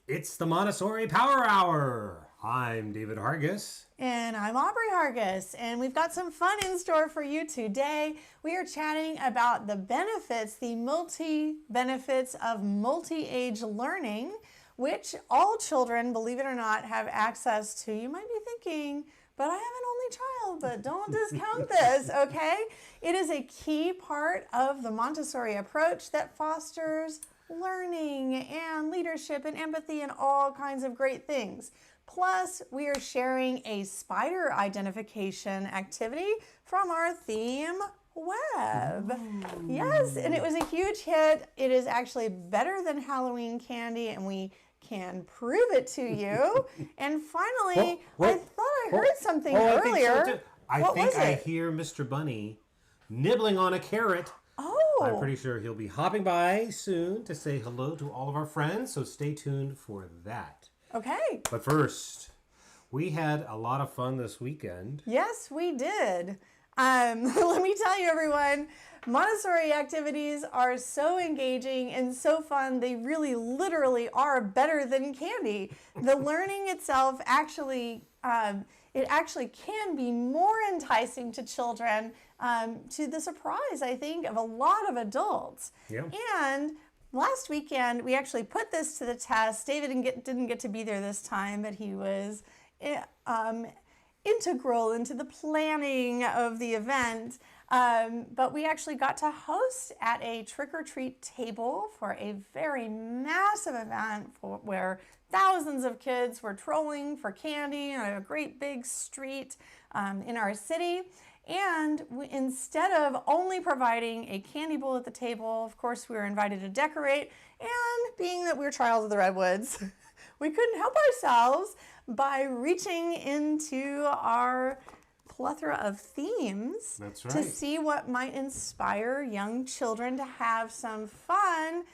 It's the Montessori Power Hour. I'm David Hargis. And I'm Aubrey Hargis, and we've got some fun in store for you today. We are chatting about the benefits, the multi-benefits of multi-age learning, which all children, believe it or not, have access to. You might be thinking, but I have an only child, but don't discount this, okay? It is a key part of the Montessori approach that fosters learning and leadership and empathy and all kinds of great things. Plus, we are sharing a spider identification activity from our theme web. Ooh. Yes, and it was a huge hit. It is actually better than Halloween candy, and we can prove it to you. And finally, I thought I heard something earlier. I think I hear Mr. Bunny nibbling on a carrot. Oh. I'm pretty sure he'll be hopping by soon to say hello to all of our friends, so stay tuned for that. Okay. But first, we had a lot of fun this weekend. Yes, we did. Let me tell you, everyone, Montessori activities are so engaging and so fun. They really, literally are better than candy. The learning itself actually, it actually can be more enticing to children, to the surprise, I think, of a lot of adults. Yeah. And last weekend, we actually put this to the test. David didn't get to be there this time, but he was integral into the planning of the event. But we actually got to host at a trick-or-treat table for a very massive event where thousands of kids were trolling for candy on a great big street in our city. And instead of only providing a candy bowl at the table, of course, we were invited to decorate. And being that we're Trials of the Redwoods, we couldn't help ourselves by reaching into our plethora of themes. That's right. To see what might inspire young children to have some fun.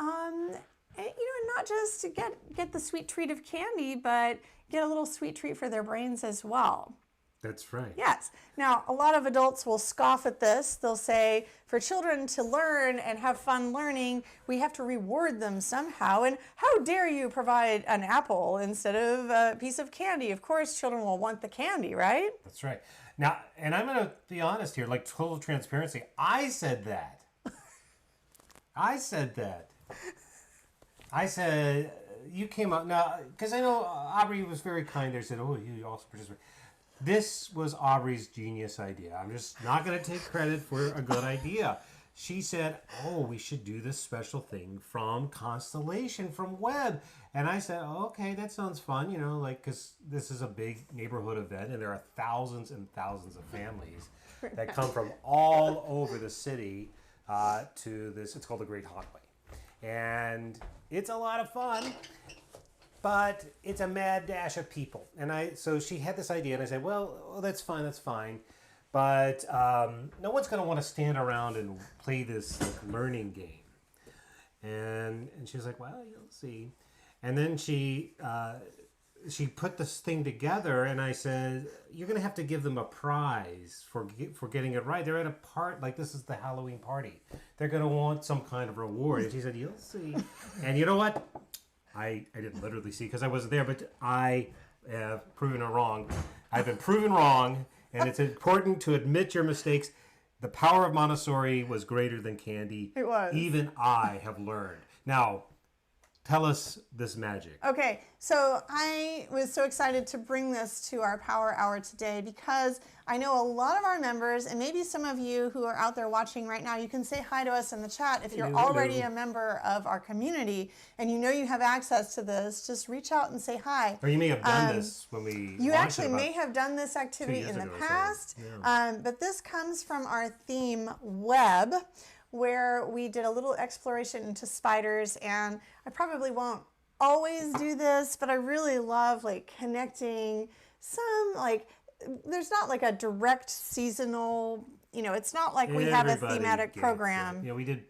Not just to get the sweet treat of candy, but get a little sweet treat for their brains as well. That's right. Yes. Now, a lot of adults will scoff at this. They'll say, for children to learn and have fun learning, we have to reward them somehow. And how dare you provide an apple instead of a piece of candy? Of course, children will want the candy, right? That's right. Now, and I'm going to be honest here, like total transparency. I said that. I said, you came up, now, because I know Aubrey was very kind there, said, oh, you also participate. This was Aubrey's genius idea. I'm just not going to take credit for a good idea. She said, oh, we should do this special thing from Constellation, from Web. And I said, oh, okay, that sounds fun, because this is a big neighborhood event, and there are thousands and thousands of families that come from all over the city to this. It's called the Great Hotway. And it's a lot of fun. But it's a mad dash of people. And so she had this idea, and I said, well, that's fine. But no one's going to want to stand around and play this learning game. And she was like, well, you'll see. And then she put this thing together, and I said, you're going to have to give them a prize for getting it right. They're at a part, like this is the Halloween party. They're going to want some kind of reward. And she said, you'll see. And you know what? I didn't literally see because I wasn't there, but I have proven it wrong. I've been proven wrong, and it's important to admit your mistakes. The power of Montessori was greater than candy. It was. Even I have learned. Now, tell us this magic. Okay, so I was so excited to bring this to our Power Hour today because I know a lot of our members, and maybe some of you who are out there watching right now, you can say hi to us in the chat. If you're already a member of our community and you know you have access to this, just reach out and say hi. Or you may have done this when we You actually may have done this activity in the past, but this comes from our theme Web, where we did a little exploration into spiders, and I probably won't always do this, but I really love connecting some there's not a direct seasonal, it's not like we have a thematic program. We did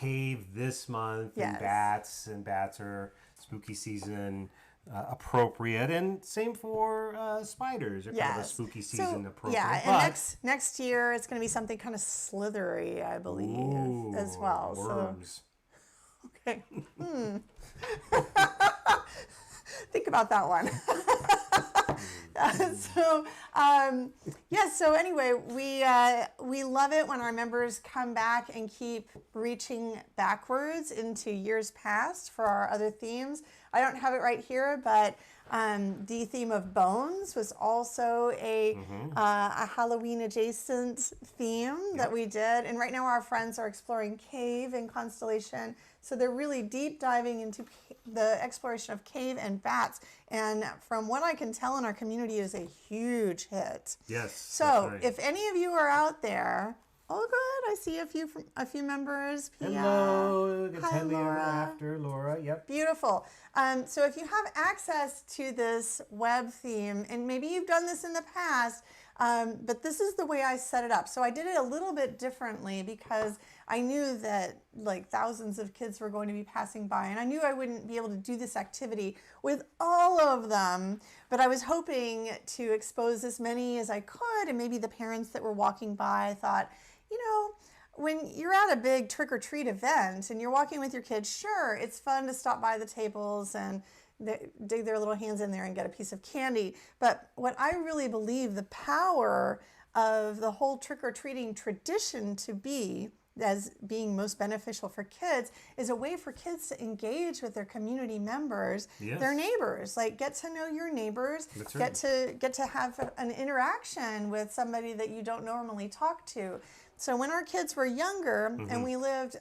cave this month, and bats are spooky season appropriate, and same for spiders. They're kind of a spooky season appropriate. Yeah, and next year it's going to be something kind of slithery, I believe, as well. Worms. So, okay. about that one. So anyway, we love it when our members come back and keep reaching backwards into years past for our other themes. I don't have it right here, but the theme of bones was also a Halloween adjacent theme that we did. And right now our friends are exploring cave and constellation. So they're really deep diving into the exploration of cave and bats. And from what I can tell in our community, it is a huge hit. Yes. So right. if any of you are out there, oh good, I see a few members. Pia. Hello. Hi, Laura. After Laura. Yep. Beautiful. So if you have access to this web theme, and maybe you've done this in the past, but this is the way I set it up. So I did it a little bit differently because I knew that like thousands of kids were going to be passing by, and I knew I wouldn't be able to do this activity with all of them, but I was hoping to expose as many as I could, and maybe the parents that were walking by thought, you know, when you're at a big trick-or-treat event and you're walking with your kids, sure, it's fun to stop by the tables and dig their little hands in there and get a piece of candy. But what I really believe the power of the whole trick-or-treating tradition to be, as being most beneficial for kids, is a way for kids to engage with their community members, their neighbors. Like, get to know your neighbors, That's right. get to have an interaction with somebody that you don't normally talk to. So when our kids were younger and we lived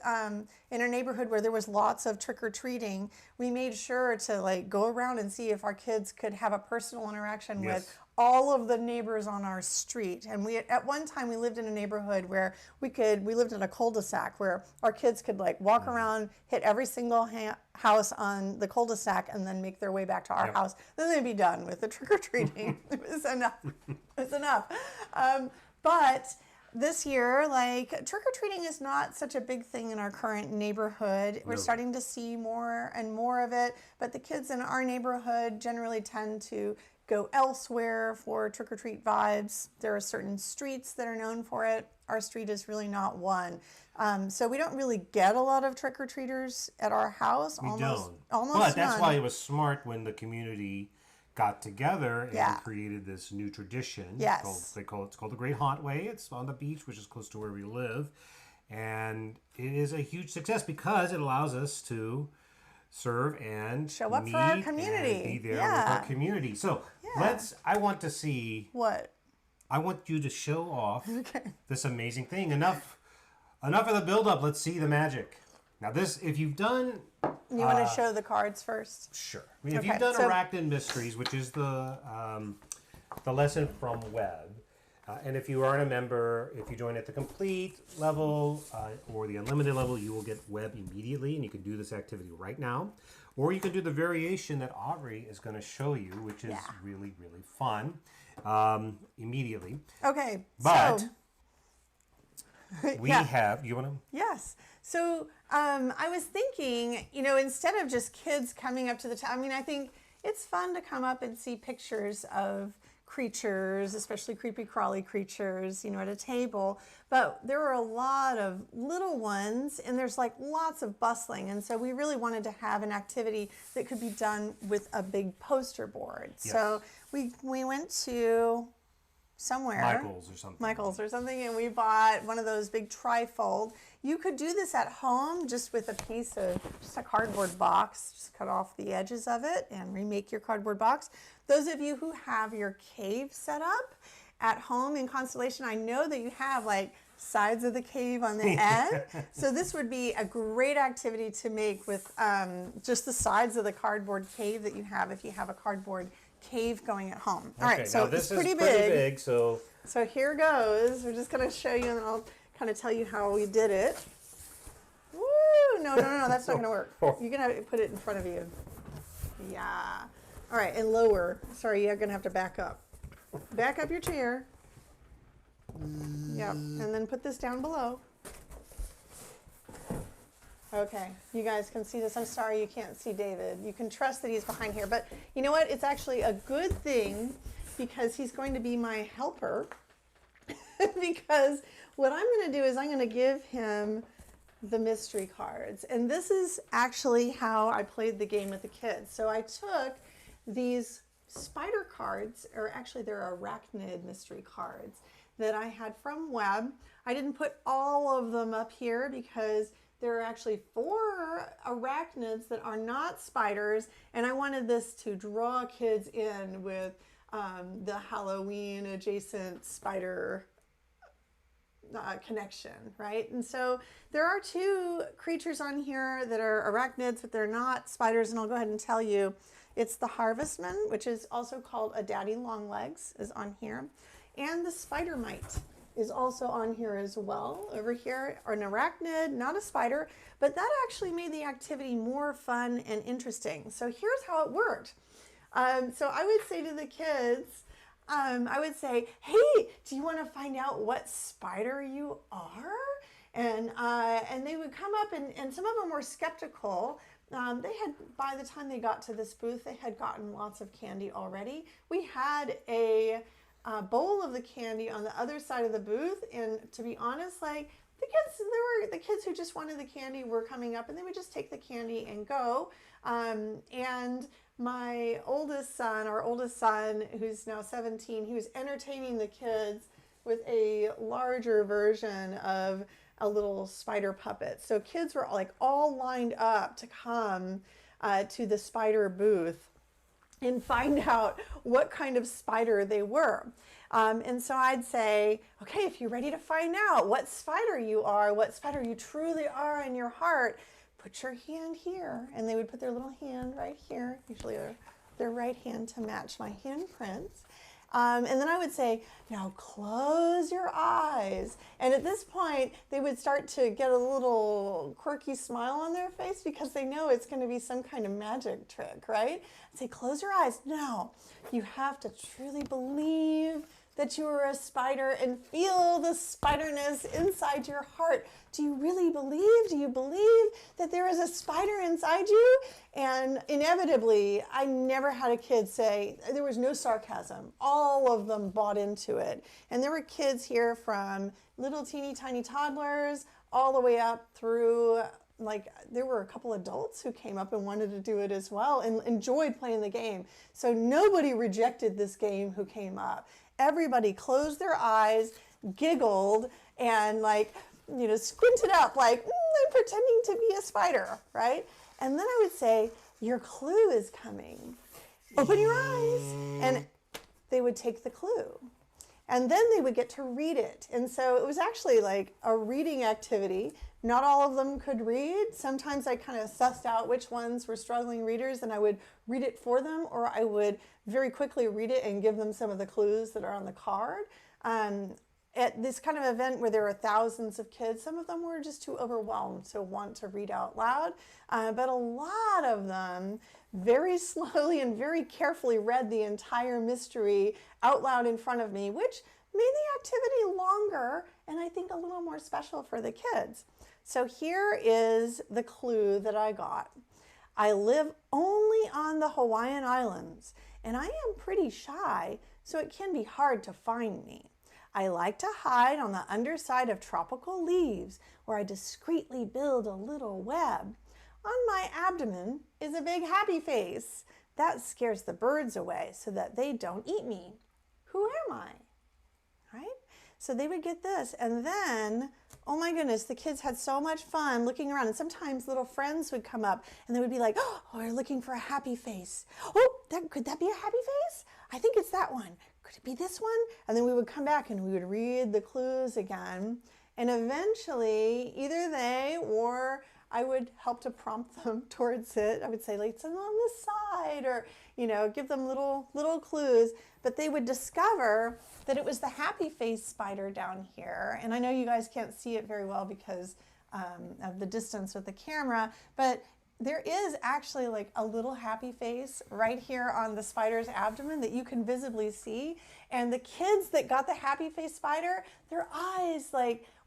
in a neighborhood where there was lots of trick-or-treating, we made sure to like go around and see if our kids could have a personal interaction with all of the neighbors on our street. And we, at one time, we lived in a neighborhood where we lived in a cul-de-sac where our kids could like walk around, hit every single house on the cul-de-sac, and then make their way back to our house. Then they'd be done with the trick-or-treating. It was enough. It was enough. But this year, like, trick-or-treating is not such a big thing in our current neighborhood. We're starting to see more and more of it, but the kids in our neighborhood generally tend to go elsewhere for trick-or-treat vibes. There are certain streets that are known for it. Our street is really not one. So we don't really get a lot of trick-or-treaters at our house. We don't. Almost But that's none. why it was smart when the community got together and Yeah. created this new tradition. Yes. It's called the Great Hotway. It's on the beach, which is close to where we live. And it is a huge success because it allows us to serve and Show up for our meet community. and be there Yeah. with our community. So I want to see, What? I want you to show off this amazing thing. Enough of the build-up. Let's see the magic. Now this, if you've done... You want to show the cards first? Sure. I mean, if Okay, you've done so- Arachnid Mysteries, which is the lesson from Web, and if you aren't a member, if you join at the complete level or the unlimited level, you will get Web immediately, and you can do this activity right now. Or you can do the variation that Aubrey is going to show you, which is really, really fun, immediately. Okay. But so, we have, you want to? Yes. So I was thinking, you know, instead of just kids coming up to the I mean, I think it's fun to come up and see pictures of creatures, especially creepy crawly creatures, you know, at a table. But there are a lot of little ones, and there's like lots of bustling. And so we really wanted to have an activity that could be done with a big poster board. Yes. So we went to somewhere. Michael's or something. And we bought one of those big trifold. You could do this at home just with a piece of, just a cardboard box. Just cut off the edges of it and remake your cardboard box. Those of you who have your cave set up at home in Constellation, I know that you have like sides of the cave on the end. So this would be a great activity to make with just the sides of the cardboard cave that you have if you have a cardboard cave going at home. All right, so this it's pretty is big. So here goes. We're just going to show you, and then I'll kind of tell you how we did it. Woo! No, that's not going to work. You're going to put it in front of you. Yeah. All right, and lower. Sorry, you're going to have to back up. Back up your chair. Yep, and then put this down below. Okay, you guys can see this. I'm sorry you can't see David. You can trust that he's behind here. But you know what? It's actually a good thing because he's going to be my helper. Because what I'm going to do is I'm going to give him the mystery cards. And this is actually how I played the game with the kids. So I took these spider cards, or actually they're arachnid mystery cards that I had from Web. I didn't put all of them up here because there are actually 4 arachnids that are not spiders, and I wanted this to draw kids in with the Halloween adjacent spider connection, right? And so there are 2 creatures on here that are arachnids, but they're not spiders, and I'll go ahead and tell you. It's the harvestman, which is also called a daddy longlegs, is on here, and the spider mite is also on here as well. Over here, an arachnid, not a spider, but that actually made the activity more fun and interesting. So here's how it worked. So I would say to the kids, I would say, hey, do you want to find out what spider you are? And they would come up, and some of them were skeptical. They had, by the time they got to this booth, they had gotten lots of candy already. We had a bowl of the candy on the other side of the booth, and to be honest, like the kids who just wanted the candy were coming up, and they would just take the candy and go. And my oldest son, our oldest son, who's now 17, he was entertaining the kids with a larger version of a little spider puppet. So kids were like all lined up to come to the spider booth and find out what kind of spider they were. And so I'd say, okay, if you're ready to find out what spider you are, what spider you truly are in your heart, put your hand here. And they would put their little hand right here, usually their right hand to match my handprints. And then I would say, now close your eyes. And at this point, they would start to get a little quirky smile on their face because they know it's going to be some kind of magic trick, right? I'd say, close your eyes. Now, you have to truly believe that you are a spider and feel the spiderness inside your heart. Do you really believe? Do you believe that there is a spider inside you? And inevitably, I never had a kid say, there was no sarcasm. All of them bought into it. And there were kids here from little teeny tiny toddlers all the way up through, like, there were a couple adults who came up and wanted to do it as well and enjoyed playing the game. So nobody rejected this game who came up. Everybody closed their eyes, giggled, and squinted up like, I'm pretending to be a spider, right? And then I would say, your clue is coming. Open your eyes. And they would take the clue. And then they would get to read it. And so it was actually like a reading activity. Not all of them could read. Sometimes I kind of sussed out which ones were struggling readers, and I would read it for them, or I would very quickly read it and give them some of the clues that are on the card. At this kind of event where there are thousands of kids, some of them were just too overwhelmed to want to read out loud. But a lot of them very slowly and very carefully read the entire mystery out loud in front of me, which made the activity longer and I think a little more special for the kids. So here is the clue that I got. I live only on the Hawaiian Islands, and I am pretty shy, so it can be hard to find me. I like to hide on the underside of tropical leaves, where I discreetly build a little web. On my abdomen is a big happy face. That scares the birds away so that they don't eat me. Who am I? Right? So they would get this, and then, oh my goodness, the kids had so much fun looking around, and sometimes little friends would come up, and they would be like, oh, we're looking for a happy face. Oh, could that be a happy face? I think it's that one. Could it be this one? And then we would come back and we would read the clues again, and eventually, either they or I would help to prompt them towards it. I would say, like, it's on this side, or, give them little clues. But they would discover that it was the happy face spider down here. And I know you guys can't see it very well because of the distance with the camera, but there is actually like a little happy face right here on the spider's abdomen that you can visibly see. And the kids that got the happy face spider, their eyes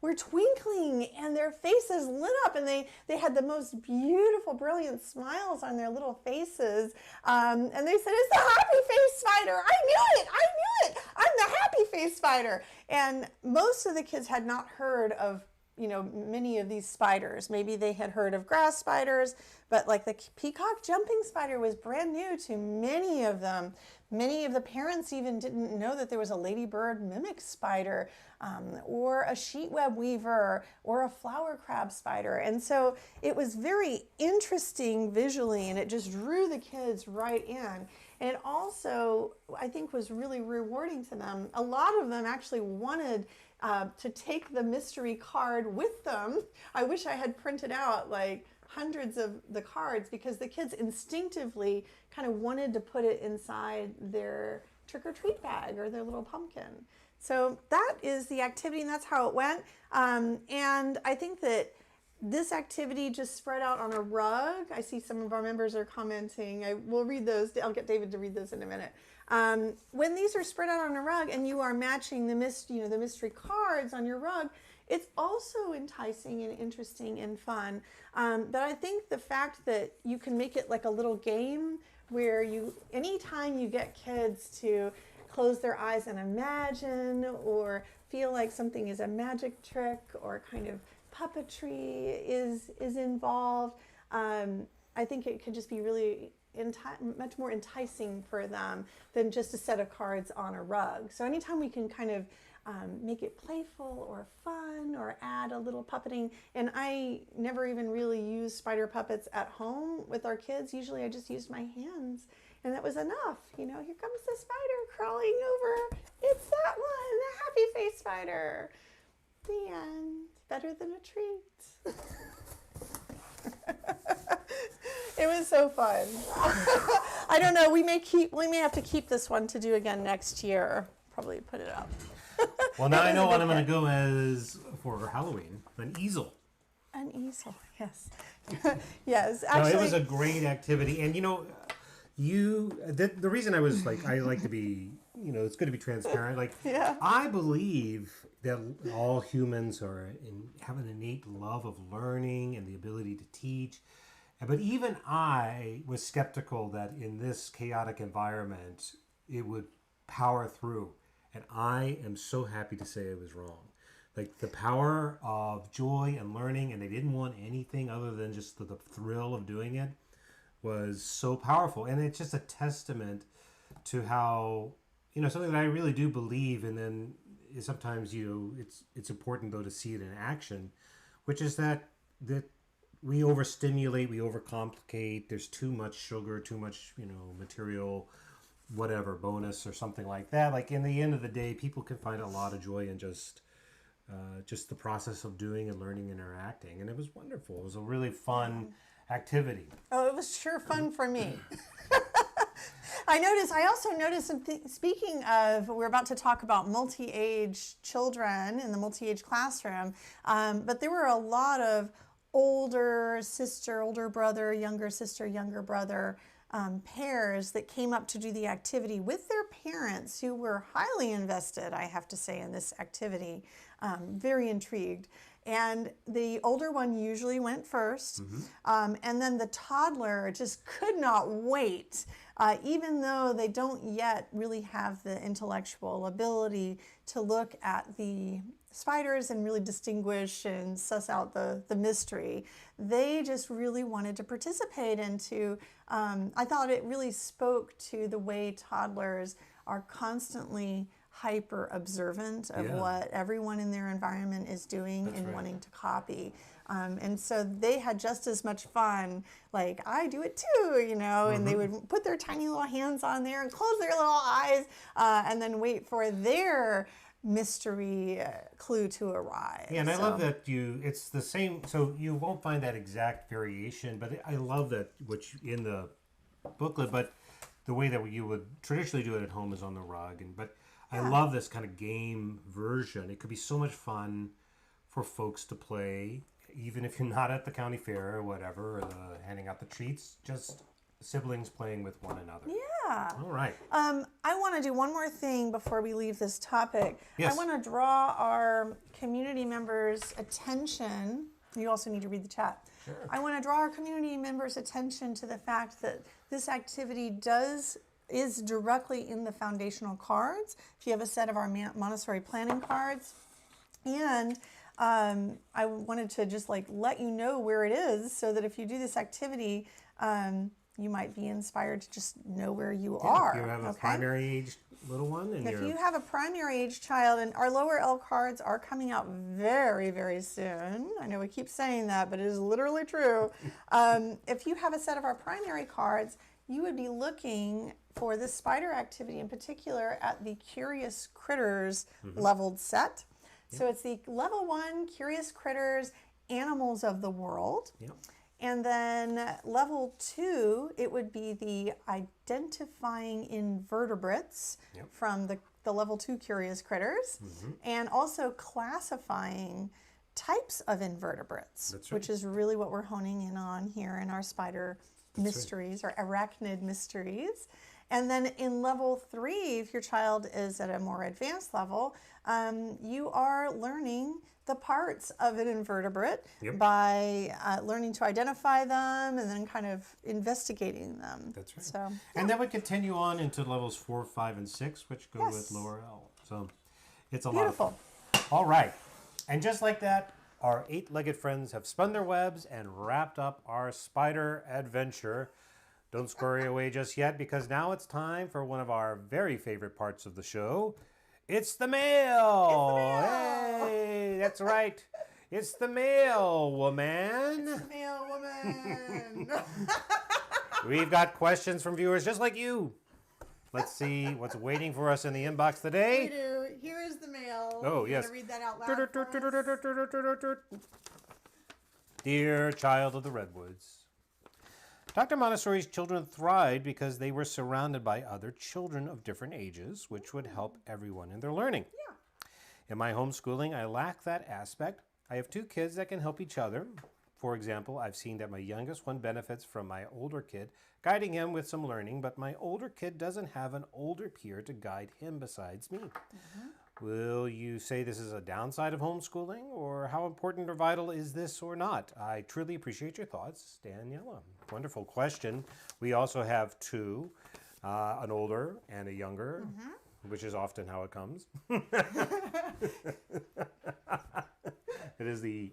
were twinkling and their faces lit up, and they had the most beautiful, brilliant smiles on their little faces. And they said, it's the happy face spider. I knew it. I'm the happy face spider. And most of the kids had not heard of many of these spiders. Maybe they had heard of grass spiders, but like the peacock jumping spider was brand new to many of them. Many of the parents even didn't know that there was a ladybird mimic spider, or a sheet web weaver, or a flower crab spider. And so it was very interesting visually, and it just drew the kids right in. And it also, I think, was really rewarding to them. A lot of them actually wanted to take the mystery card with them. I wish I had printed out like hundreds of the cards, because the kids instinctively kind of wanted to put it inside their trick-or-treat bag or their little pumpkin. So that is the activity, and that's how it went. And I think that this activity just spread out on a rug. I see some of our members are commenting. I will read those. I'll get David to read those in a minute. When these are spread out on a rug and you are matching the mystery cards on your rug, it's also enticing and interesting and fun. But I think the fact that you can make it like a little game where anytime you get kids to close their eyes and imagine, or feel like something is a magic trick, or kind of puppetry is involved, I think it could just be really much more enticing for them than just a set of cards on a rug. So anytime we can kind of make it playful or fun, or add a little puppeting. And I never even really used spider puppets at home with our kids. Usually I just used my hands, and that was enough. Here comes the spider crawling over. It's that one, the happy face spider. The end. Better than a treat. It was so fun. I don't know. We may have to keep this one to do again next year. Probably put it up. Well, now I know what I'm going to go as for Halloween. An easel. An easel, yes. Yes, actually. No, it was a great activity. And, the reason I was like, I like to be, it's good to be transparent. Like, yeah. I believe that all humans have an innate love of learning and the ability to teach. But even I was skeptical that in this chaotic environment, it would power through. And I am so happy to say I was wrong. Like, the power of joy and learning, and they didn't want anything other than just the thrill of doing it, was so powerful. And it's just a testament to how, something that I really do believe, and then sometimes, it's important, though, to see it in action, which is that we overstimulate, we overcomplicate, there's too much sugar, too much, material, whatever, bonus or something like that. Like, in the end of the day, people can find a lot of joy in just the process of doing and learning and interacting. And it was wonderful. It was a really fun activity. Oh, it was sure fun for me. I also noticed, speaking of, we're about to talk about multi-age children in the multi-age classroom, but there were a lot of older sister, older brother, younger sister, younger brother pairs that came up to do the activity with their parents, who were highly invested, I have to say, in this activity, very intrigued. And the older one usually went first, and then the toddler just could not wait, even though they don't yet really have the intellectual ability to look at the spiders and really distinguish and suss out the mystery. They just really wanted to participate I thought it really spoke to the way toddlers are constantly hyper observant of what everyone in their environment is doing and wanting to copy. And so they had just as much fun, like, I do it too, and they would put their tiny little hands on there and close their little eyes and then wait for their mystery clue to arrive. Yeah, and I love that it's the same, so you won't find that exact variation, but I love that, which in the booklet, but the way that you would traditionally do it at home is on the rug. But I love this kind of game version. It could be so much fun for folks to play, even if you're not at the county fair or whatever, or handing out the treats, just siblings playing with one another. Yeah. All right. I want to do one more thing before we leave this topic. Yes. I want to draw our community members' attention. You also need to read the chat. Sure. I want to draw our community members' attention to the fact that this activity is directly in the foundational cards. If you have a set of our Montessori planning cards, and I wanted to just like let you know where it is so that if you do this activity, you might be inspired to just know where you are. If you have a okay? primary aged little one and If you have a primary age child, and our lower L cards are coming out very, very soon. I know we keep saying that, but it is literally true. If you have a set of our primary cards, you would be looking for this spider activity in particular at the Curious Critters leveled set. So it's the level 1 Curious Critters, Animals of the World. Yep. And then level 2, it would be the Identifying Invertebrates from the level 2 Curious Critters, and also classifying types of invertebrates, which is really what we're honing in on here in our spider mysteries or arachnid mysteries. And then in level 3, if your child is at a more advanced level, you are learning the parts of an invertebrate by learning to identify them and then kind of investigating them. That's right. So, and that would continue on into levels 4, 5, and 6, which go with lower L. So it's a lot of fun. All right. And just like that, our 8-legged friends have spun their webs and wrapped up our spider adventure. Don't scurry away just yet, because now it's time for one of our very favorite parts of the show. It's the mail! Hey, that's right. It's the mail, woman. It's the mail, woman. We've got questions from viewers just like you. Let's see what's waiting for us in the inbox today. We do. Here is the mail. Oh, you yes. Want to read that out loud for us? Dear child of the Redwoods, Dr. Montessori's children thrived because they were surrounded by other children of different ages, which would help everyone in their learning. Yeah. In my homeschooling, I lack that aspect. I have 2 kids that can help each other. For example, I've seen that my youngest one benefits from my older kid, guiding him with some learning, but my older kid doesn't have an older peer to guide him besides me. Will you say this is a downside of homeschooling, or how important or vital is this or not? I truly appreciate your thoughts, Daniela. Wonderful question. We also have 2, an older and a younger, which is often how it comes. It is the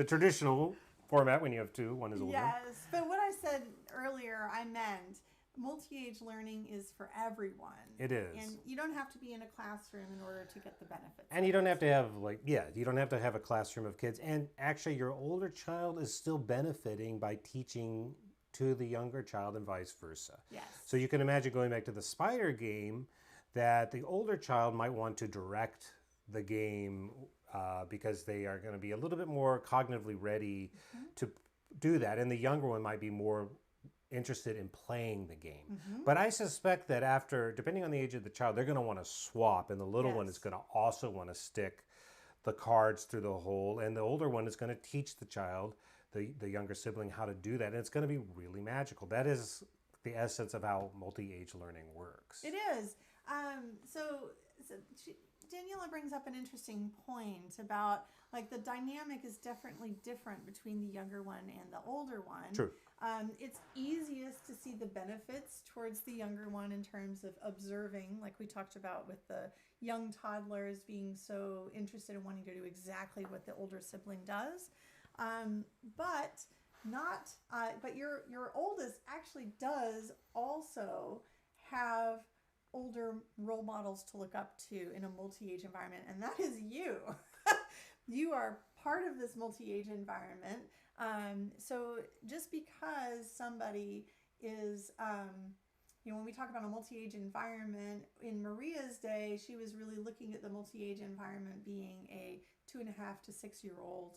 traditional format when you have 2, one is older. Yes, but what I said earlier, I meant multi-age learning is for everyone. It is. And you don't have to be in a classroom in order to get the benefits. And you don't have to have you don't have to have a classroom of kids. And actually your older child is still benefiting by teaching to the younger child and vice versa. Yes. So you can imagine, going back to the spider game, that the older child might want to direct the game because they are going to be a little bit more cognitively ready to do that. And the younger one might be more interested in playing the game. But I suspect that after, depending on the age of the child, they're going to want to swap, and the little one is going to also want to stick the cards through the hole, and the older one is going to teach the child, the younger sibling, how to do that, and it's going to be really magical. That is the essence of how multi-age learning works. It is. Daniela brings up an interesting point about like the dynamic is definitely different between the younger one and the older one. True. It's easiest to see the benefits towards the younger one in terms of observing, like we talked about with the young toddlers being so interested in wanting to do exactly what the older sibling does. But your oldest actually does also have older role models to look up to in a multi-age environment, and that is you. You are part of this multi-age environment. So just because somebody is, when we talk about a multi-age environment, in Maria's day, she was really looking at the multi-age environment being a 2.5 to 6-year-old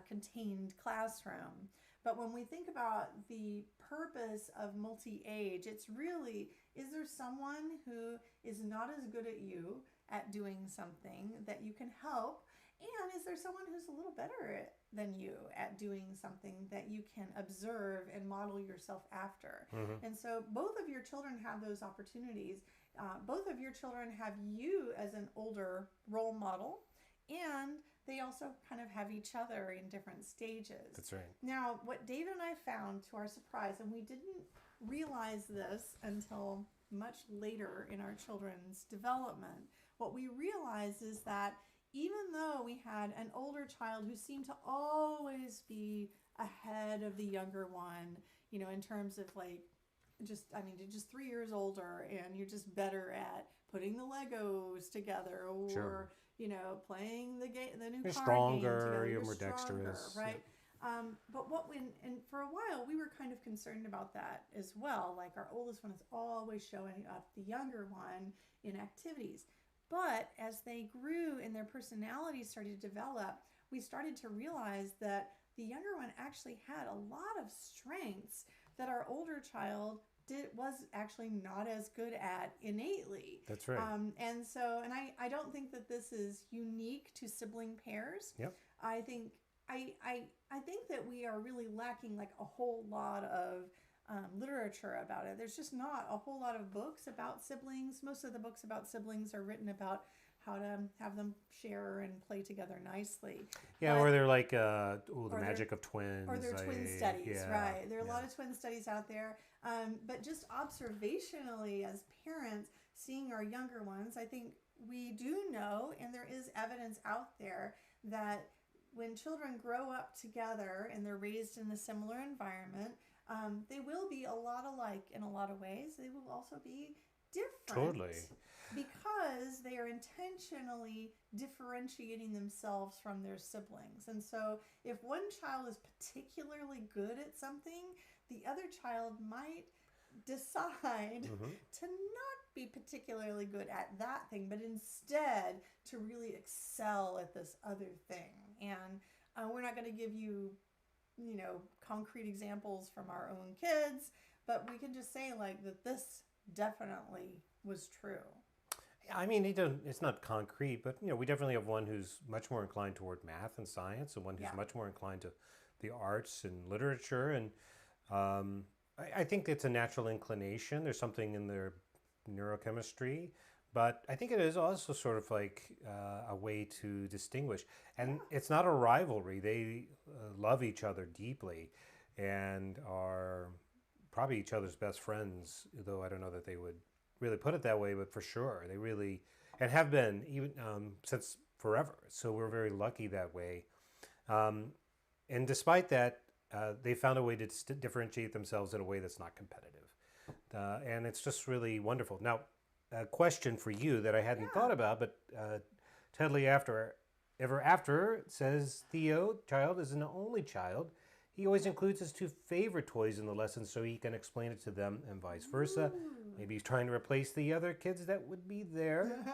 contained classroom. But when we think about the purpose of multi-age, it's really, is there someone who is not as good at you at doing something that you can help? And is there someone who's a little better than you at doing something that you can observe and model yourself after? And so both of your children have those opportunities. Both of your children have you as an older role model, and they also kind of have each other in different stages. That's right. Now, what David and I found to our surprise, and we didn't realize this until much later in our children's development, what we realized is that even though we had an older child who seemed to always be ahead of the younger one, in terms of like, you're just 3 years older and you're just better at putting the Legos together, or, Sure. playing the game, the new You're card game stronger, together. you're You're more stronger, dexterous. right? But and for a while we were kind of concerned about that as well. Like our oldest one is always showing up the younger one in activities. But as they grew and their personalities started to develop, we started to realize that the younger one actually had a lot of strengths that our older child was actually not as good at innately. That's right. And I don't think that this is unique to sibling pairs. Yep. I think I think that we are really lacking like a whole lot of literature about it. There's just not a whole lot of books about siblings. Most of the books about siblings are written about how to have them share and play together nicely. Yeah, But- or they're like, the or magic of twins. or they're twin like, studies, yeah, right? There are a yeah. lot of twin studies out there. But just observationally as parents, seeing our younger ones, I think we do know, and there is evidence out there, that when children grow up together and they're raised in a similar environment, they will be a lot alike in a lot of ways. They will also be different. Totally. Because they are intentionally differentiating themselves from their siblings. And so if one child is particularly good at something, the other child might decide to not be particularly good at that thing, but instead to really excel at this other thing. And we're not going to give you, concrete examples from our own kids, but we can just say like that this definitely was true. I mean, it's not concrete, but we definitely have one who's much more inclined toward math and science, and one who's Yeah. much more inclined to the arts and literature. And I think it's a natural inclination. There's something in their neurochemistry, but I think it is also sort of like a way to distinguish. And it's not a rivalry. They love each other deeply and are probably each other's best friends, though I don't know that they would really put it that way, but for sure they really, and have been even since forever. So we're very lucky that way. And despite that, they found a way to differentiate themselves in a way that's not competitive. And it's just really wonderful. Now, a question for you that I hadn't thought about, but Tedley ever after says Theo, child, is an only child. He always includes his two favorite toys in the lesson so he can explain it to them and vice versa. Maybe he's trying to replace the other kids that would be there.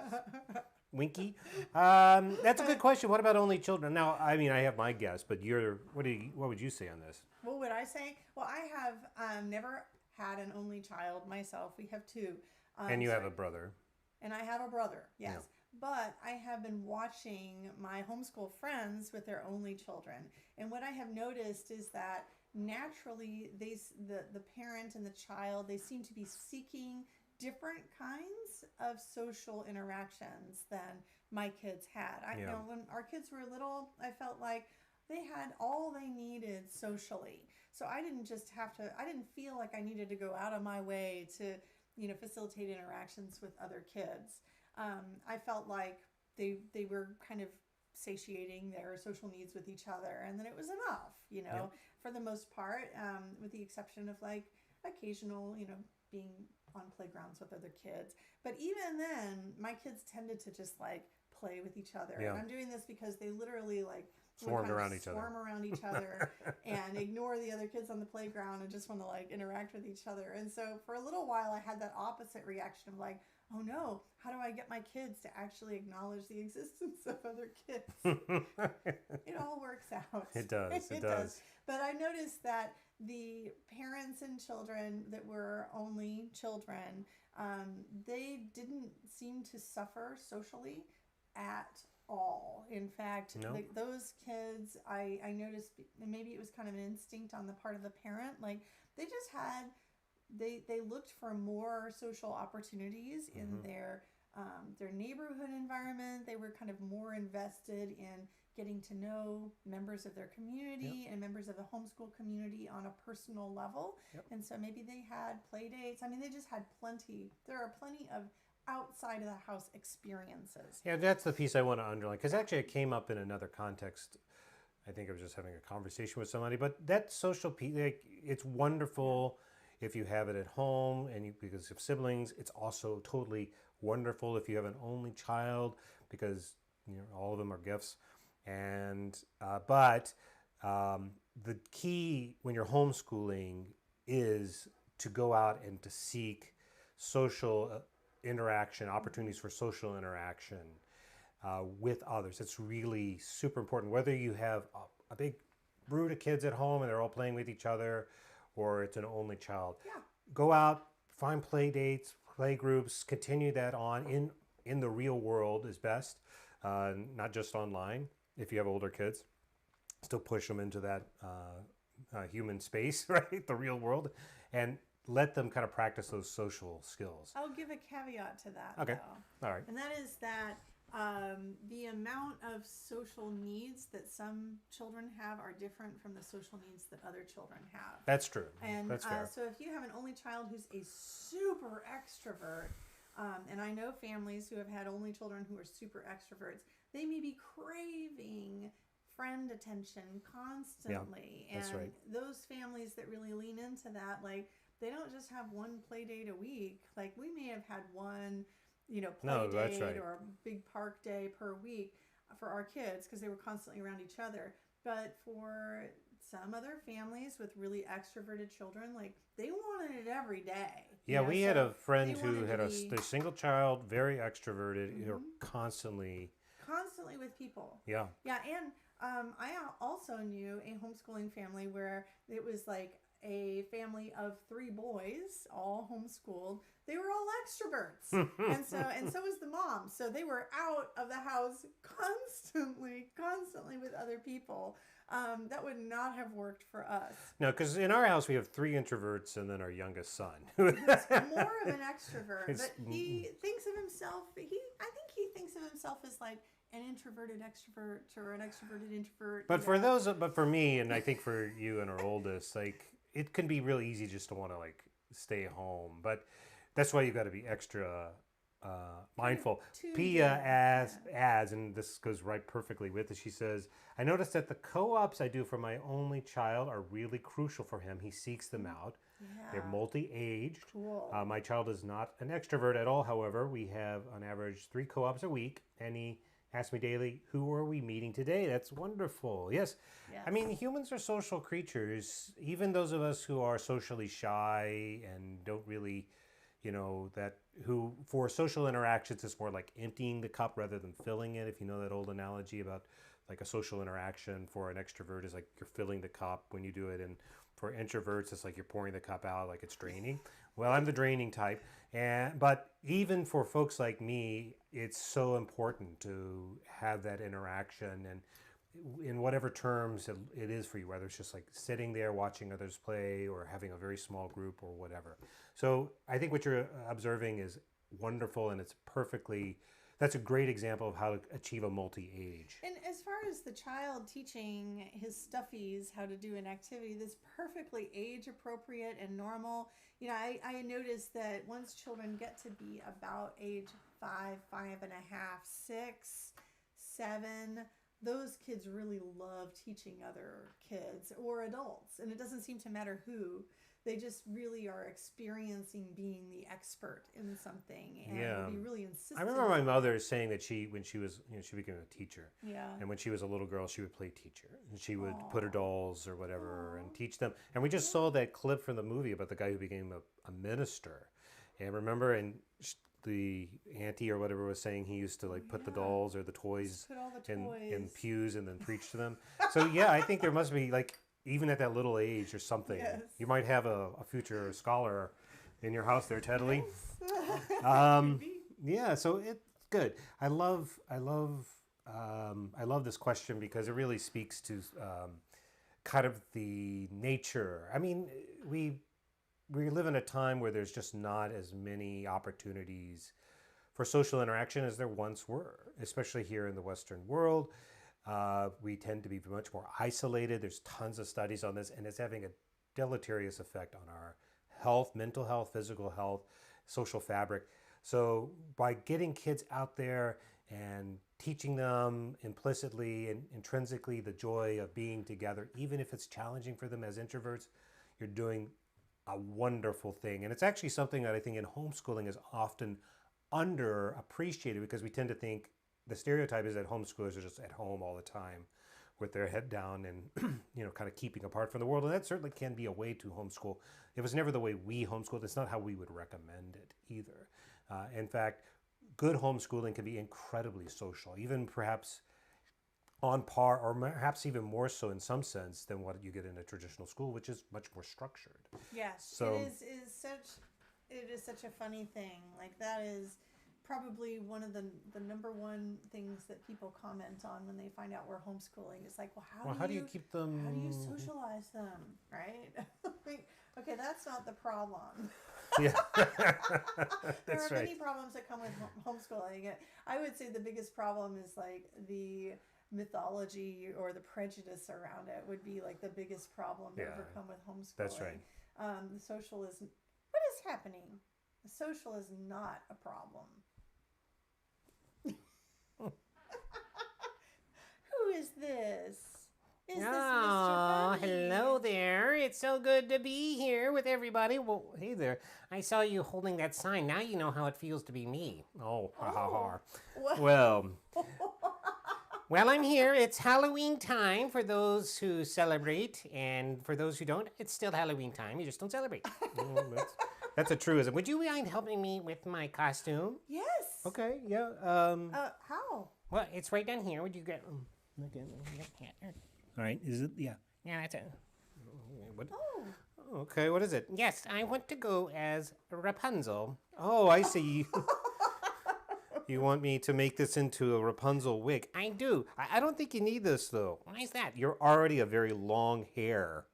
Winky. That's a good question. What about only children? Now, I mean, I have my guess, but what would you say on this? What would I say? Well, I have never had an only child myself. We have two. And you have a brother. And I have a brother, yes. But I have been watching my homeschool friends with their only children. And what I have noticed is that naturally the parent and the child, they seem to be seeking different kinds of social interactions than my kids had. When our kids were little, I felt like they had all they needed socially. So I didn't feel like I needed to go out of my way to, facilitate interactions with other kids. I felt like they were kind of satiating their social needs with each other, and then it was enough, for the most part, with the exception of like occasional, being on playgrounds with other kids. But even then, my kids tended to just like play with each other. Yeah. And I'm doing this because they literally like Swarm around each other and ignore the other kids on the playground and just want to like interact with each other. And so for a little while I had that opposite reaction of like, oh no, how do I get my kids to actually acknowledge the existence of other kids? It all works out. It does. It does. But I noticed that the parents and children that were only children, they didn't seem to suffer socially at all. In fact, No. those kids, I noticed, and maybe it was kind of an instinct on the part of the parent, like they just had, they looked for more social opportunities in their neighborhood environment. They were kind of more invested in getting to know members of their community and members of the homeschool community on a personal level. And so maybe they had play dates. I mean, they just had plenty. There are plenty of outside of the house experiences. Yeah, that's the piece I want to underline because actually it came up in another context. I think I was just having a conversation with somebody, but that social piece, like, it's wonderful if you have it at home and you, because of siblings. It's also totally wonderful if you have an only child because all of them are gifts. And the key when you're homeschooling is to go out and to seek social interaction, opportunities for social interaction with others. It's really super important. Whether you have a big brood of kids at home and they're all playing with each other, or it's an only child, go out, find play dates, play groups, continue that on in the real world is best, not just online. If you have older kids, still push them into that human space, right? The real world, and let them kind of practice those social skills. I'll give a caveat to that. Okay. Though. All right. And that is that the amount of social needs that some children have are different from the social needs that other children have. That's true. And that's fair. So if you have an only child who's a super extrovert, and I know families who have had only children who are super extroverts, they may be craving friend attention constantly. Yeah, that's and right. those families that really lean into that, like, they don't just have one play date a week. Like, we may have had one, play date right. or a big park day per week for our kids because they were constantly around each other. But for some other families with really extroverted children, like, they wanted it every day. Yeah, we had a friend who had a single child, very extroverted, constantly with people. Yeah. Yeah, and I also knew a homeschooling family where it was like a family of 3 boys, all homeschooled. They were all extroverts, and so was the mom. So they were out of the house constantly with other people. That would not have worked for us. No, because in our house we have 3 introverts and then our youngest son. Who's more of an extrovert, but he thinks of himself. I think he thinks of himself as like an introverted extrovert or an extroverted introvert. But for me, and I think for you and our oldest, like, it can be really easy just to want to like stay home. But that's why you got to be extra mindful. Pia adds, and this goes right perfectly with it. She says, "I noticed that the co-ops I do for my only child are really crucial for him. He seeks them out. Yeah. They're multi-aged. Cool. My child is not an extrovert at all. However, we have on average 3 co-ops a week, and he asks me daily, who are we meeting today? That's wonderful." Yes. I mean, humans are social creatures. Even those of us who are socially shy and don't really, who for social interactions, it's more like emptying the cup rather than filling it. If you know that old analogy about like a social interaction for an extrovert is like you're filling the cup when you do it. And for introverts, it's like you're pouring the cup out like it's draining. Well, I'm the draining type. But even for folks like me, it's so important to have that interaction and in whatever terms it is for you, whether it's just like sitting there watching others play or having a very small group or whatever. So I think what you're observing is wonderful, and that's a great example of how to achieve a multi-age. And as far as the child teaching his stuffies how to do an activity that's perfectly age appropriate and normal, I noticed that once children get to be about age 5, 5.5, 6, 7, those kids really love teaching other kids or adults. And it doesn't seem to matter who. They just really are experiencing being the expert in something, and will be really insistent. I remember my mother saying that when she was, she became a teacher. Yeah. And when she was a little girl, she would play teacher, and she would put her dolls or whatever and teach them. And we just saw that clip from the movie about the guy who became a minister. And remember, the auntie or whatever was saying he used to like put the dolls or the toys, in pews and then preach to them. So yeah, I think there must be like, even at that little age or something, you might have a future scholar in your house there, Tedley. Yeah, so it's good. I love this question because it really speaks to kind of the nature. I mean, we live in a time where there's just not as many opportunities for social interaction as there once were, especially here in the Western world. We tend to be much more isolated. There's tons of studies on this, and it's having a deleterious effect on our health, mental health, physical health, social fabric. So by getting kids out there and teaching them implicitly and intrinsically the joy of being together, even if it's challenging for them as introverts, you're doing a wonderful thing. And it's actually something that I think in homeschooling is often underappreciated, because we tend to think the stereotype is that homeschoolers are just at home all the time with their head down and kind of keeping apart from the world. And that certainly can be a way to homeschool. It was never the way we homeschooled. It's not how we would recommend it either. In fact, good homeschooling can be incredibly social, even perhaps on par, or perhaps even more so in some sense than what you get in a traditional school, which is much more structured. Yes, So it is such a funny thing. Like, that is probably one of the number one things that people comment on when they find out we're homeschooling. It's like, well, how do you keep them? How do you socialize them, right? Okay, that's not the problem. Yeah, There are right. many problems that come with homeschooling. I would say the biggest problem is like the mythology or the prejudice around it would be like the biggest problem to Yeah, overcome with homeschooling. that's right. The social is, what is happening? The social is not a problem. Who is this? Is this Mr. Bunny? Hello there. It's so good to be here with everybody. Well, hey there. I saw you holding that sign. Now you know how it feels to be me. Oh, ha ha ha. What? Well, Well, I'm here. It's Halloween time for those who celebrate, and for those who don't, it's still Halloween time. You just don't celebrate. that's a truism. Would you mind helping me with my costume? Yes. Okay, yeah. How? Well, it's right down here. Would you get... All right, is it? Yeah. Yeah, that's it. What? Oh. Okay, what is it? Yes, I want to go as Rapunzel. Oh, I see. You want me to make this into a Rapunzel wig? I do. I don't think you need this, though. Why is that? You're already a very long hair.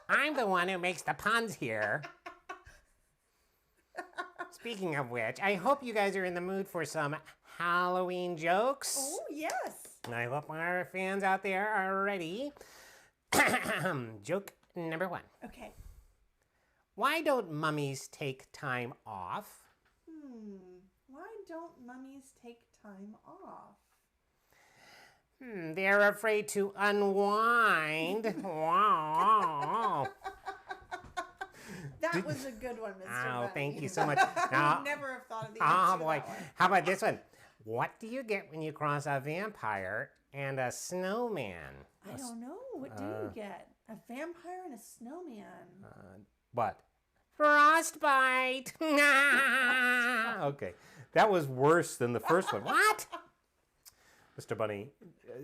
I'm the one who makes the puns here. Speaking of which, I hope you guys are in the mood for some Halloween jokes. Oh, yes. I hope our fans out there are ready. Joke number 1. Okay. Why don't mummies take time off? Why don't mummies take time off? They're afraid to unwind. Wow. That was a good one, Mr. Oh, Bunny. thank you so much. I Now, would never have thought of the oh answer to boy. that one. How about this one? What do you get when you cross a vampire and a snowman? I don't know. What do you get? A vampire and a snowman. What? Frostbite. Okay, that was worse than the first one. What? Mr. Bunny,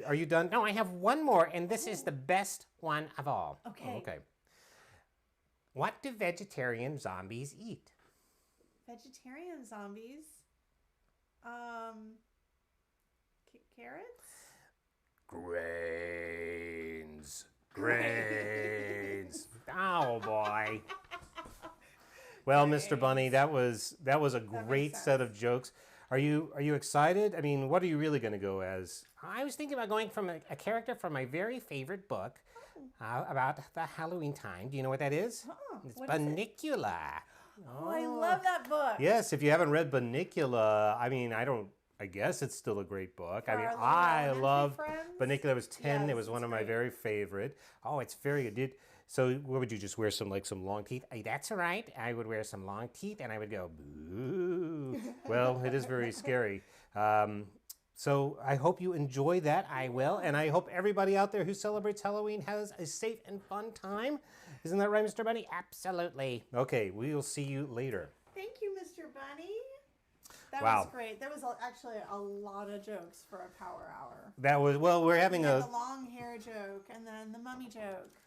are you done? No, I have one more, and this is the best one of all. Okay. Okay. What do vegetarian zombies eat? Vegetarian zombies. Carrots? Grains. Grains. Oh boy. Well, Mr. Bunny, that was a great makes set of jokes. Are you excited? I mean, what are you really going to go as? I was thinking about going from a character from my very favorite book about the Halloween time. Do you know what that is? It's What is it? Bunnicula. Oh, I love that book. Yes, if you haven't read Bunnicula, I mean, I guess it's still a great book. For I mean, our little I elementary love friends? Bunnicula. Was 10. Yes, It was one it's of my great. very favorite. Oh, it's very good. So what would you just wear some long teeth? That's right. I would wear some long teeth and I would go, Boo. Well, it is very scary. So I hope you enjoy that. I will. And I hope everybody out there who celebrates Halloween has a safe and fun time. Isn't that right, Mr. Bunny? absolutely. Okay, we will see you later. Thank you, Mr. Bunny. That Wow. was great. That was actually a lot of jokes for a power hour. That was, well, we're having We had a the long hair joke, and then the mummy joke,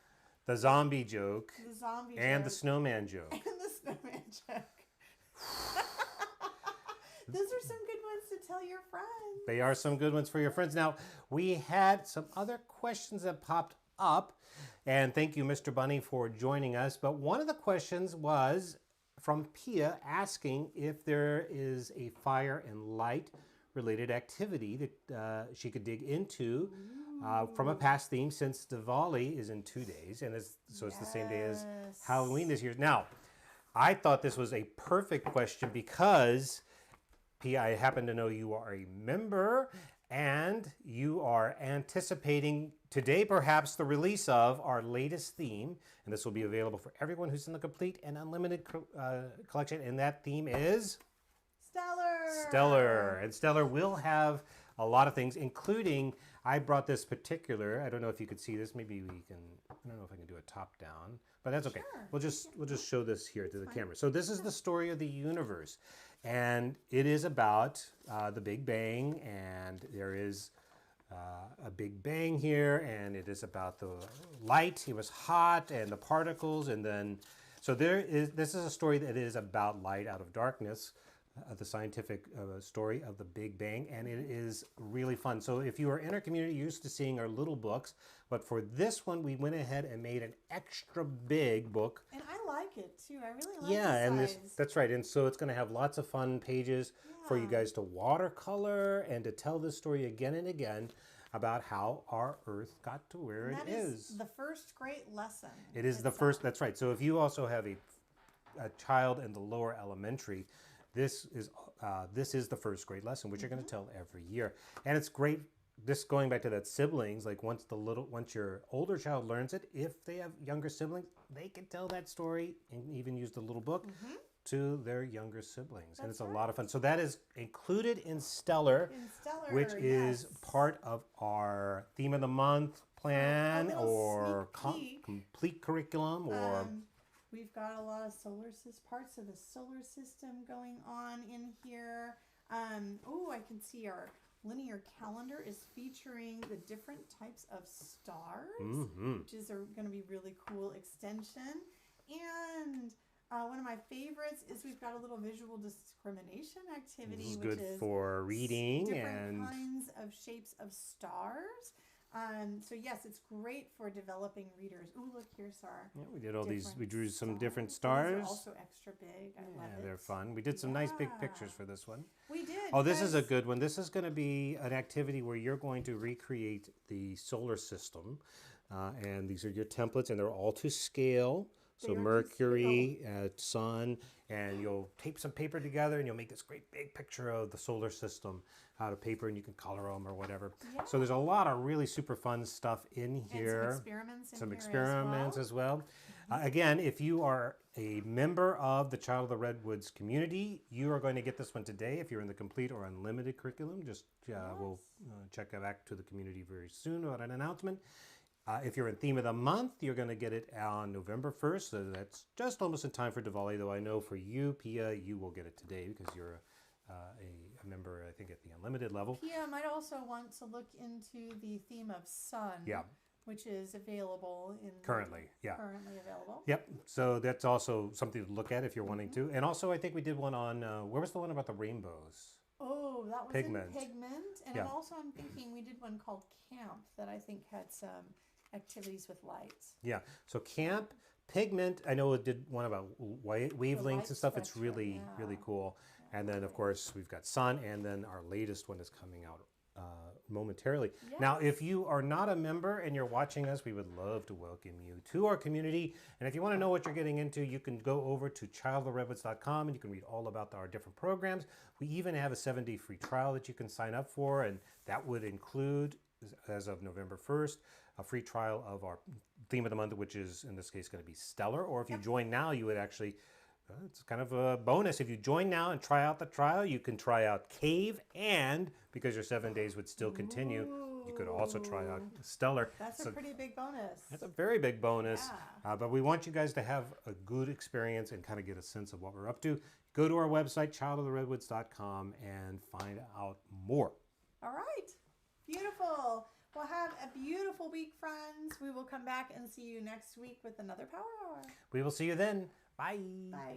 the zombie joke the zombie and the joke, snowman joke. and the snowman joke. Those are some good ones to tell your friends. They are some good ones for your friends. Now, we had some other questions that popped up, and thank you, Mr. Bunny, for joining us. But one of the questions was from Pia asking if there is a fire and light related activity that she could dig into from a past theme, since Diwali is in 2 days, and so it's the same day as Yes. Halloween this year. Now, I thought this was a perfect question because, P, I happen to know you are a member and you are anticipating today perhaps the release of our latest theme. And this will be available for everyone who's in the complete and unlimited collection. And that theme is Stellar. Stellar. And Stellar will have a lot of things, including, I brought this particular, I don't know if you could see this, maybe we can, I don't know if I can do a top down, but that's okay. Sure. We'll just show this here to the camera. So this is the story of the universe, and it is about the Big Bang, and there is a Big Bang here, and it is about the light. It was hot, and the particles, and then, so this is a story that is about light out of darkness. The scientific story of the Big Bang, and it is really fun. So if you are in our community, you're used to seeing our little books, but for this one, we went ahead and made an extra big book. And I like it too. I really like Yeah, the and size. that's right. And so it's going to have lots of fun pages for you guys to watercolor and to tell this story again and again about how our Earth got to where And it that is. the first great lesson. It is the first, that's right. So if you also have a child in the lower elementary, this is the first grade lesson, which you're going to tell every year. And it's great, this going back to that siblings, like once your older child learns it, if they have younger siblings, they can tell that story and even use the little book to their younger siblings. And it's a lot of fun. So that is included in Stellar, which is part of our theme of the month plan little or sneak peek. complete curriculum or... We've got a lot of parts of the solar system going on in here. Oh, I can see our linear calendar is featuring the different types of stars, which is going to be really cool extension. And one of my favorites is we've got a little visual discrimination activity, This is which good is for reading different and kinds of shapes of stars. So yes, it's great for developing readers. Ooh, look here, Sarah. yeah, we did all these. Different We drew some different These stars. are also extra big. I love it. They're fun. We did some nice big Yeah. pictures for this one. We did. Oh, this is a because- good one. This is going to be an activity where you're going to recreate the solar system, and these are your templates, and they're all to scale. So They are to Mercury, Sun, and you'll tape some paper together, and you'll make this great big picture of the solar system out of paper, and you can color them or whatever. Yeah. So there's a lot of really super fun stuff in here. And some experiments in Some here experiments as well. as well. Again, if you are a member of the Child of the Redwoods community, you are going to get this one today. If you're in the complete or unlimited curriculum, just we'll check back to the community very soon about an announcement. If you're in Theme of the Month, you're going to get it on November 1st, so that's just almost in time for Diwali, though I know for you, Pia, you will get it today because you're a member, I think, at the unlimited level. Pia might also want to look into the theme of sun, Yeah. which is available in Currently, yeah. currently available. Yep, so that's also something to look at if you're wanting to. And also, I think we did one on, where was the one about the rainbows? Oh, that was Pigment. in Pigment. And Yeah. I'm thinking we did one called Camp that I think had some activities with lights. Yeah, so Camp, Pigment, I know it did one about wavelengths light and stuff. It's spectrum, really, really cool. And then, of course, we've got Sun, and then our latest one is coming out momentarily. Now, if you are not a member and you're watching us, we would love to welcome you to our community. And if you want to know what you're getting into, you can go over to childoftheredwoods.com and you can read all about our different programs. We even have a 7-day free trial that you can sign up for, and that would include, as of November 1st, a free trial of our theme of the month, which is in this case going to be Stellar. Or if you join now, you would actually, it's kind of a bonus. If you join now and try out the trial, you can try out Cave, and because your 7 days would still continue, you could also try out Stellar. That's a pretty big bonus. That's a very big bonus. Yeah. But we want you guys to have a good experience and kind of get a sense of what we're up to. Go to our website, childoftheredwoods.com, and find out more. All right. Beautiful. Well, have a beautiful week, friends. We will come back and see you next week with another Power Hour. We will see you then. Bye. Bye.